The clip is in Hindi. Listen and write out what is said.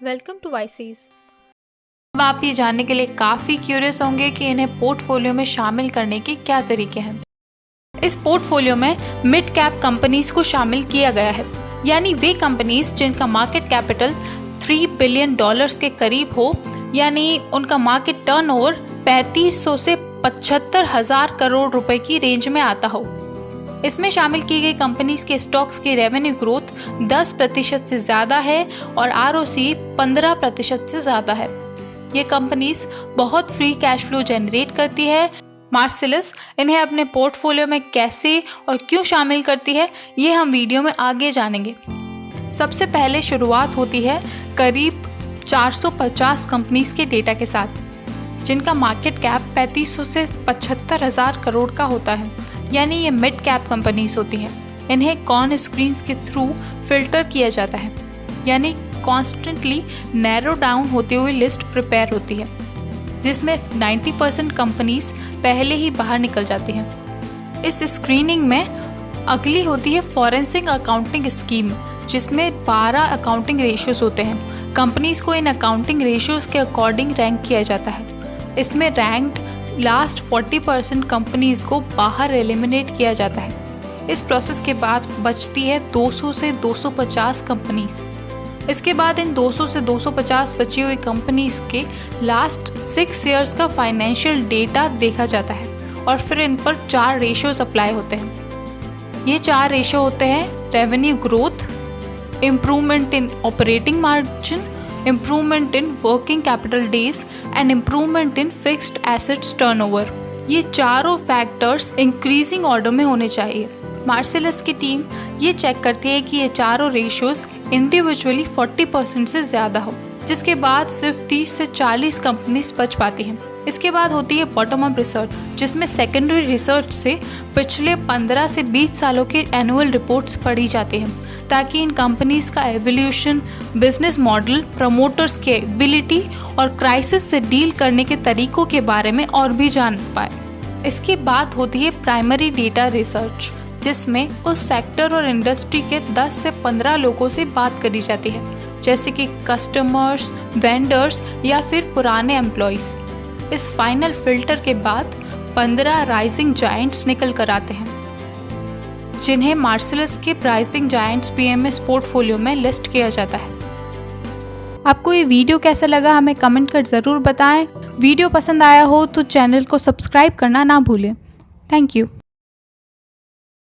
Welcome to वाइसीज। अब आप ये जानने के लिए काफ़ी क्यूरियस होंगे कि इन्हें पोर्टफोलियो में शामिल करने के क्या तरीके हैं। इस पोर्टफोलियो में मिड कैप कंपनीज को शामिल किया गया है, यानी वे कंपनीज जिनका मार्केट कैपिटल $3 बिलियन के करीब हो, यानी उनका मार्केट टर्नओवर 3500 से 75,000 करोड़ रुपए की रेंज में आता हो। इसमें शामिल की गई कंपनीज के स्टॉक्स की रेवेन्यू ग्रोथ 10% से ज़्यादा है और ROC 15% से ज़्यादा है। ये कंपनीज बहुत फ्री कैश फ्लो जनरेट करती है। मार्सेलस इन्हें अपने पोर्टफोलियो में कैसे और क्यों शामिल करती है, ये हम वीडियो में आगे जानेंगे। सबसे पहले शुरुआत होती है करीब 450 कंपनीज के डेटा के साथ, जिनका मार्केट कैप 3500 से 75,000 करोड़ का होता है, यानी ये मिड कैप कंपनीज होती हैं। इन्हें कॉर्न स्क्रीन्स के थ्रू फिल्टर किया जाता है, यानी कॉन्स्टेंटली नैरो डाउन होती हुई लिस्ट प्रिपेयर होती है, जिसमें 90% कंपनीज पहले ही बाहर निकल जाती हैं। इस स्क्रीनिंग में अगली होती है फॉरेंसिक अकाउंटिंग स्कीम, जिसमें 12 अकाउंटिंग रेशियोज होते हैं। कंपनीज को इन अकाउंटिंग रेशियोज के अकॉर्डिंग रैंक किया जाता है। इसमें रैंक्ड लास्ट 40% कंपनीज को बाहर एलिमिनेट किया जाता है। इस प्रोसेस के बाद बचती है 200 से 250 कंपनीज। इसके बाद इन 200 से 250 बची हुई कंपनीज के लास्ट 6 ईयर्स का फाइनेंशियल डेटा देखा जाता है और फिर इन पर 4 रेशियोज अप्लाई होते हैं। ये 4 रेशियो होते हैं revenue growth, improvement in operating margin, improvement in working capital days and improvement in fixed assets turnover. ये चारों फैक्टर्स इंक्रीजिंग ऑर्डर में होने चाहिए। मार्सेलस की टीम ये चेक करती है कि ये चारों रेशियोज इंडिविजुअली 40% से ज़्यादा हो, जिसके बाद सिर्फ 30 से 40 कंपनीज बच पाती हैं। इसके बाद होती है बॉटम अप रिसर्च, जिसमें सेकेंडरी रिसर्च से पिछले 15 से 20 सालों के एनुअल रिपोर्ट्स पढ़ी जाती हैं, ताकि इन कंपनीज का एवोल्यूशन, बिजनेस मॉडल, प्रमोटर्स की एबिलिटी और क्राइसिस से डील करने के तरीकों के बारे में और भी जान पाए। इसके बाद होती है प्राइमरी डेटा रिसर्च, जिसमें उस सेक्टर और इंडस्ट्री के 10 से 15 लोगों से बात करी जाती है, जैसे कि कस्टमर्स, वेंडर्स या फिर पुराने एम्प्लॉयज़। इस फाइनल फिल्टर के बाद 15 राइजिंग जायंट्स निकल कर आते हैं, जिन्हें मार्सेलस के राइजिंग जायंट्स PMS पोर्टफोलियो में लिस्ट किया जाता है। आपको ये वीडियो कैसा लगा हमें कमेंट कर ज़रूर बताएं। वीडियो पसंद आया हो तो चैनल को सब्सक्राइब करना ना भूलें। Thank you.